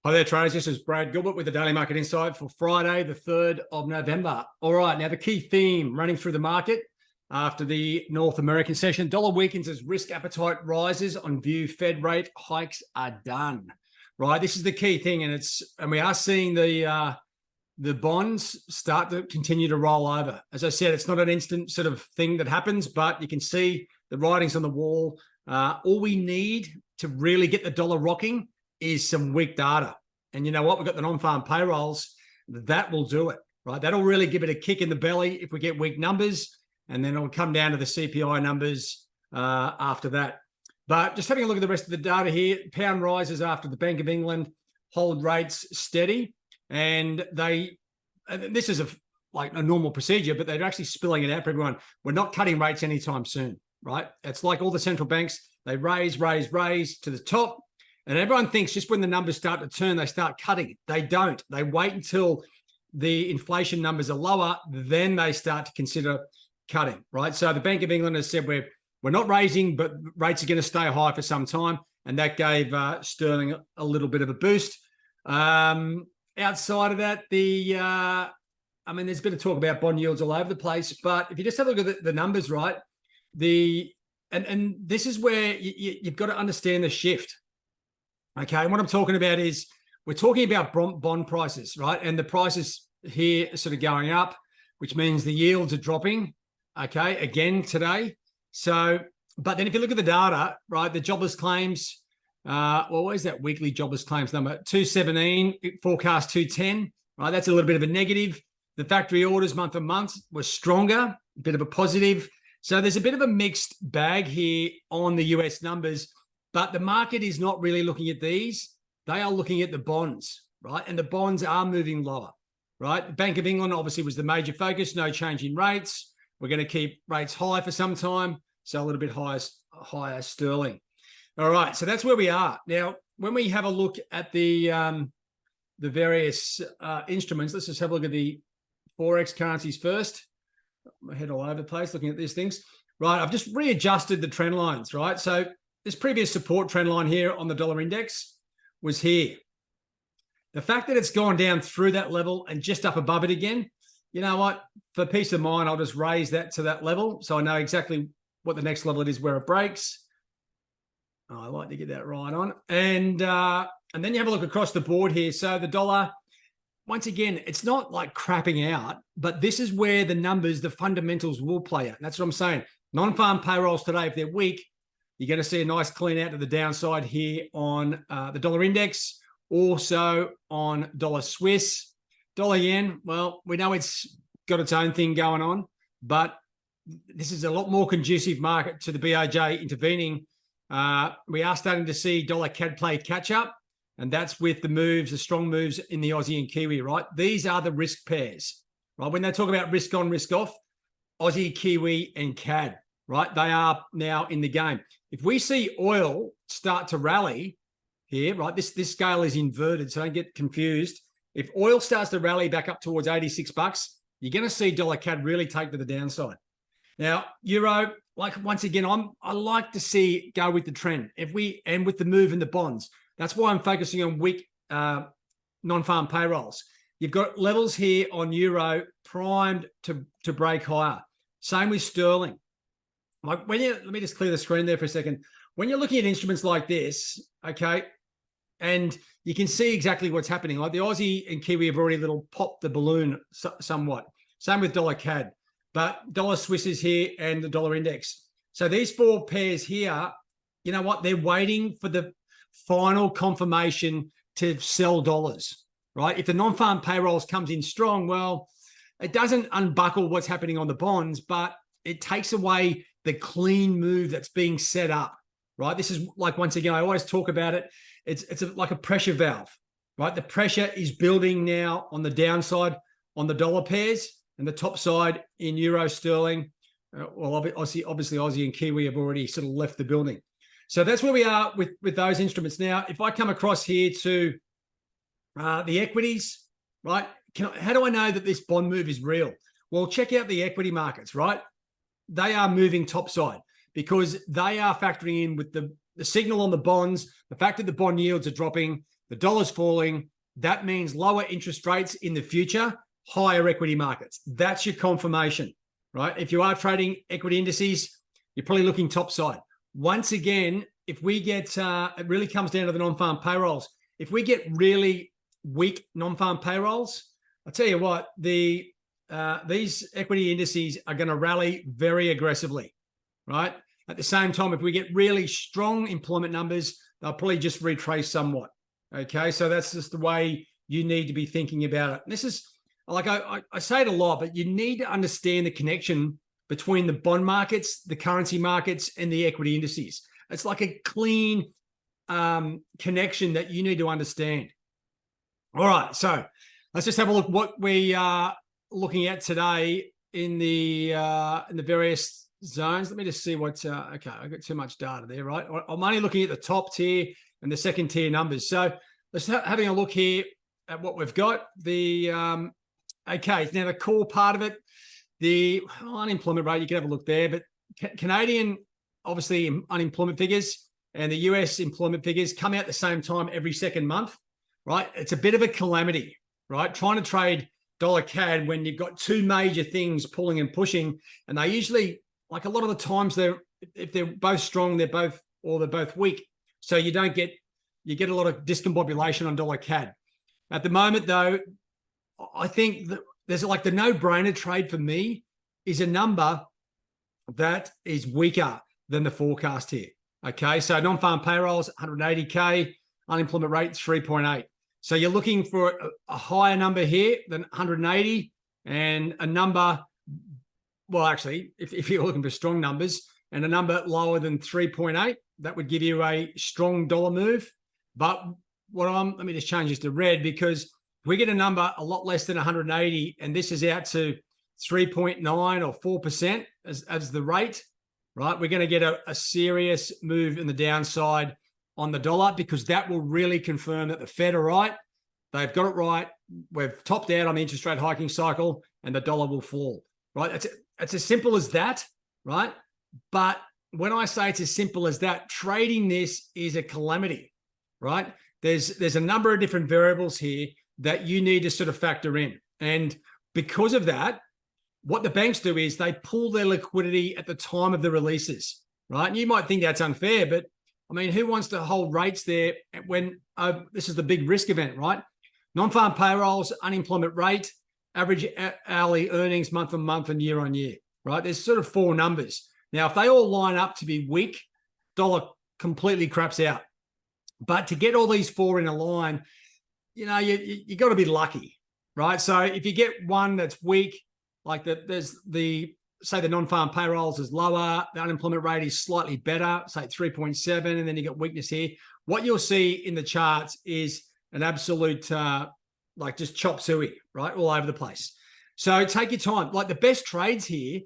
Hi there, traders. This is Brad Gilbert with the Daily Market Insight for Friday, the 3rd of November. All right, now the key theme running through the market after the North American session. Dollar weakens as risk appetite rises on view Fed rate hikes are done. Right, this is the key thing, and we are seeing the bonds start to continue to roll over. As I said, it's not an instant sort of thing that happens, but you can see the writings on the wall. All we need to really get the dollar rocking is some weak data. And you know what? We've got the non-farm payrolls. That will do it, right? That'll really give it a kick in the belly if we get weak numbers, and then it'll come down to the CPI numbers after that. But just having a look at the rest of the data here, pound rises after the Bank of England hold rates steady. And this is like a normal procedure, but they're actually spilling it out for everyone. We're not cutting rates anytime soon, right? It's like all the central banks, they raise to the top. And everyone thinks just when the numbers start to turn, they start cutting it. They don't. They wait until the inflation numbers are lower, then they start to consider cutting, right? So the Bank of England has said we're not raising, but rates are going to stay high for some time. And that gave sterling a little bit of a boost. Outside of that, there's a bit of talk about bond yields all over the place. But if you just have a look at the numbers, right, and this is where you've got to understand the shift. Okay, and what I'm talking about is we're talking about bond prices, right? And the prices here are sort of going up, which means the yields are dropping, okay, again today. So, but then if you look at the data, right, the jobless claims, what is that weekly jobless claims number? 217, forecast 210, right? That's a little bit of a negative. The factory orders month on month was stronger, a bit of a positive. So there's a bit of a mixed bag here on the US numbers. But the market is not really looking at these. They are looking at the bonds, right? And the bonds are moving lower, right? The Bank of England obviously was the major focus, no change in rates. We're going to keep rates high for some time, so a little bit higher sterling. All right, so that's where we are. Now, when we have a look at the various instruments, let's just have a look at the Forex currencies first. My head all over the place looking at these things. Right, I've just readjusted the trend lines, right? So this previous support trend line here on the dollar index was here. The fact that it's gone down through that level and just up above it again, you know what? For peace of mind, I'll just raise that to that level so I know exactly what the next level it is where it breaks. Oh, I like to get that right on. And then you have a look across the board here. So the dollar, once again, it's not like crapping out, but this is where the numbers, the fundamentals will play out. That's what I'm saying. Non-farm payrolls today, if they're weak, you're going to see a nice clean out to the downside here on the dollar index, also on dollar Swiss. Dollar yen, well, we know it's got its own thing going on, but this is a lot more conducive market to the BOJ intervening. We are starting to see dollar CAD play catch up, and that's with the moves, the strong moves in the Aussie and Kiwi, right? These are the risk pairs, right? When they talk about risk on, risk off, Aussie, Kiwi, and CAD, right? They are now in the game. If we see oil start to rally here, right, this scale is inverted, so don't get confused. If oil starts to rally back up towards 86 bucks, you're going to see dollar CAD really take to the downside. Now, euro, like once again, I like to see go with the trend. And with the move in the bonds, that's why I'm focusing on weak non-farm payrolls. You've got levels here on euro primed to break higher. Same with sterling. Like let me just clear the screen there for a second. When you're looking at instruments like this, okay, and you can see exactly what's happening. Like the Aussie and Kiwi have already popped the balloon somewhat. Same with dollar CAD, but dollar Swiss is here and the dollar index. So these four pairs here, you know what? They're waiting for the final confirmation to sell dollars, right? If the non-farm payrolls comes in strong, well, it doesn't unbuckle what's happening on the bonds, but it takes away the clean move that's being set up, right? This is like, once again, I always talk about it. It's like a pressure valve, right? The pressure is building now on the downside on the dollar pairs, and the top side in euro sterling. Well, obviously Aussie and Kiwi have already sort of left the building. So that's where we are with those instruments. Now, if I come across here to the equities, right? How do I know that this bond move is real? Well, check out the equity markets, right? They are moving topside because they are factoring in with the signal on the bonds, the fact that the bond yields are dropping, the dollar's falling. That means lower interest rates in the future, higher equity markets. That's your confirmation, right? If you are trading equity indices, you're probably looking top side. Once again, if we get, it really comes down to the non-farm payrolls. If we get really weak non-farm payrolls, I'll tell you what, these equity indices are going to rally very aggressively, right? At the same time, if we get really strong employment numbers, they'll probably just retrace somewhat. Okay, so that's just the way you need to be thinking about it. And this is, like I say it a lot, but you need to understand the connection between the bond markets, the currency markets, and the equity indices. It's like a clean connection that you need to understand. All right, so let's just have a look what we are looking at today in the various zones. Let me just see what. Okay, I've got too much data there, right? I'm only looking at the top tier and the second tier numbers. So let's having a look here at what we've got. The okay, now the core part of it, the unemployment rate. You can have a look there, but Canadian obviously unemployment figures and the US employment figures come out the same time every second month, right? It's a bit of a calamity, right? Trying to trade dollar CAD when you've got two major things pulling and pushing, and they usually, like a lot of the times, if they're both strong, they're both weak. So you get a lot of discombobulation on dollar CAD. At the moment, though, I think that there's like the no-brainer trade for me is a number that is weaker than the forecast here. Okay, so non-farm payrolls 180K, unemployment rate 3.8. So you're looking for a higher number here than 180, and a number, well, actually, if you're looking for strong numbers, and a number lower than 3.8, that would give you a strong dollar move. But let me just change this to red, because if we get a number a lot less than 180, and this is out to 3.9 or 4% as the rate, right? We're going to get a serious move in the downside on the dollar, because that will really confirm that the Fed are right. They've got it right. We've topped out on the interest rate hiking cycle, and the dollar will fall, right? It's as simple as that, right? But when I say it's as simple as that, trading this is a calamity, right? There's a number of different variables here that you need to sort of factor in. And because of that, what the banks do is they pull their liquidity at the time of the releases, right? And you might think that's unfair, but I mean, who wants to hold rates there when this is the big risk event, right? Non-farm payrolls, unemployment rate, average hourly earnings month on month and year on year, right? There's sort of four numbers. Now, if they all line up to be weak, dollar completely craps out. But to get all these four in a line, you know, you got to be lucky, right? So if you get one that's weak, like there's the non-farm payrolls is lower, the unemployment rate is slightly better, say 3.7, and then you got weakness here. What you'll see in the charts is an absolute like just chop suey, right, all over the place. So take your time. Like the best trades here,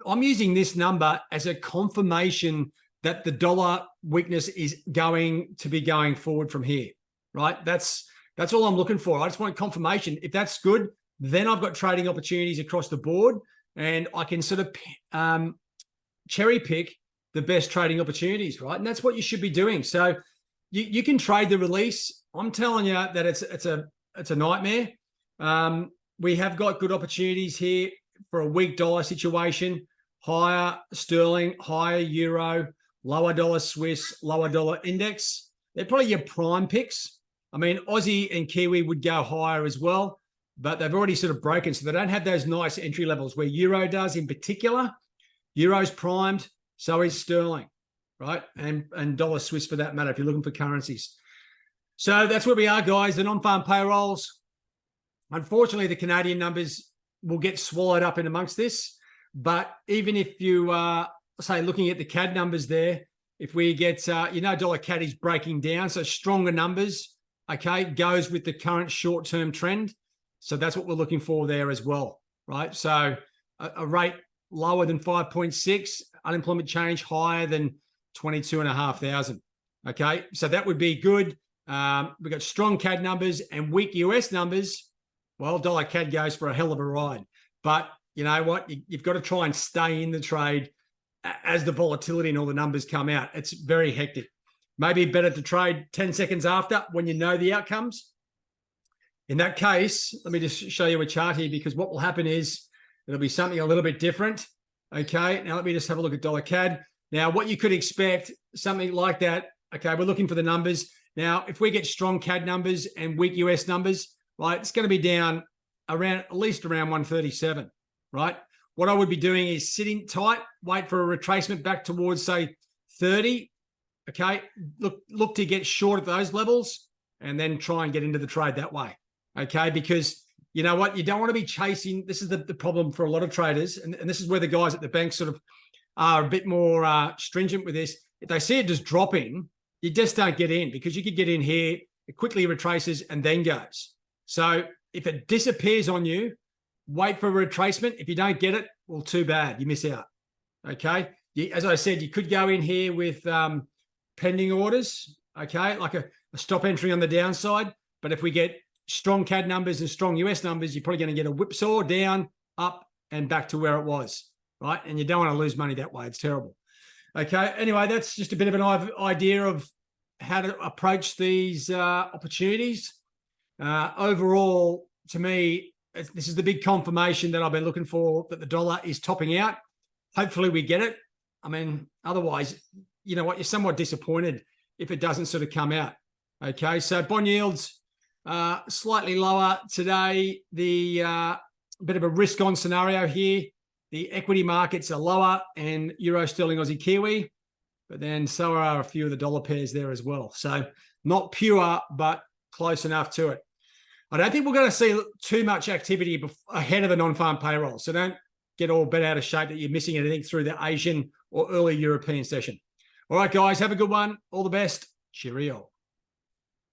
I'm using this number as a confirmation that the dollar weakness is going to be going forward from here, right? That's all I'm looking for. I just want confirmation. If that's good, then I've got trading opportunities across the board, and I can sort of cherry pick the best trading opportunities, right? And that's what you should be doing. So you can trade the release. I'm telling you that it's a nightmare. We have got good opportunities here for a weak dollar situation, higher sterling, higher euro, lower dollar Swiss, lower dollar index. They're probably your prime picks. I mean, Aussie and Kiwi would go higher as well, but they've already sort of broken, so they don't have those nice entry levels where euro does in particular. Euro's primed, so is sterling, right? And dollar Swiss for that matter, if you're looking for currencies. So that's where we are, guys. The non-farm payrolls. Unfortunately, the Canadian numbers will get swallowed up in amongst this. But even if you are, say, looking at the CAD numbers there, if we get, dollar CAD is breaking down, so stronger numbers, okay, goes with the current short-term trend. So that's what we're looking for there as well, right? So a rate lower than 5.6, unemployment change higher than 22,500. Okay, so that would be good. We've got strong CAD numbers and weak US numbers. Well, dollar CAD goes for a hell of a ride. But you know what? You've got to try and stay in the trade as the volatility and all the numbers come out. It's very hectic. maybe better to trade 10 seconds after when you know the outcomes. In that case, let me just show you a chart here, because what will happen is it'll be something a little bit different. Okay, now let me just have a look at dollar CAD. Now, what you could expect, something like that. Okay, we're looking for the numbers. Now, if we get strong CAD numbers and weak US numbers, right, it's going to be down around, at least around 137, right? What I would be doing is sitting tight, wait for a retracement back towards, say, 30. Okay, look to get short at those levels and then try and get into the trade that way. Okay, because you know what? You don't want to be chasing. This is the problem for a lot of traders, and this is where the guys at the bank sort of are a bit more stringent with this. If they see it just dropping, you just don't get in, because you could get in here, it quickly retraces and then goes. So if it disappears on you, wait for a retracement. If you don't get it, well, too bad. You miss out. Okay. As I said, you could go in here with pending orders. Okay. Like a stop entry on the downside. But if we get strong CAD numbers and strong US numbers, you're probably going to get a whipsaw down, up, and back to where it was. Right. And you don't want to lose money that way. It's terrible. Okay. Anyway, that's just a bit of an idea of how to approach these opportunities. Overall, to me, this is the big confirmation that I've been looking for, that the dollar is topping out. Hopefully we get it. I mean, otherwise, you know what, you're somewhat disappointed if it doesn't sort of come out. Okay, so bond yields slightly lower today. The bit of a risk-on scenario here. The equity markets are lower, and Euro, Sterling, Aussie, Kiwi, but then so are a few of the dollar pairs there as well. So not pure, but close enough to it. I don't think we're going to see too much activity ahead of the non-farm payroll. So don't get all bent out of shape that you're missing anything through the Asian or early European session. All right, guys, have a good one. All the best. Cheerio.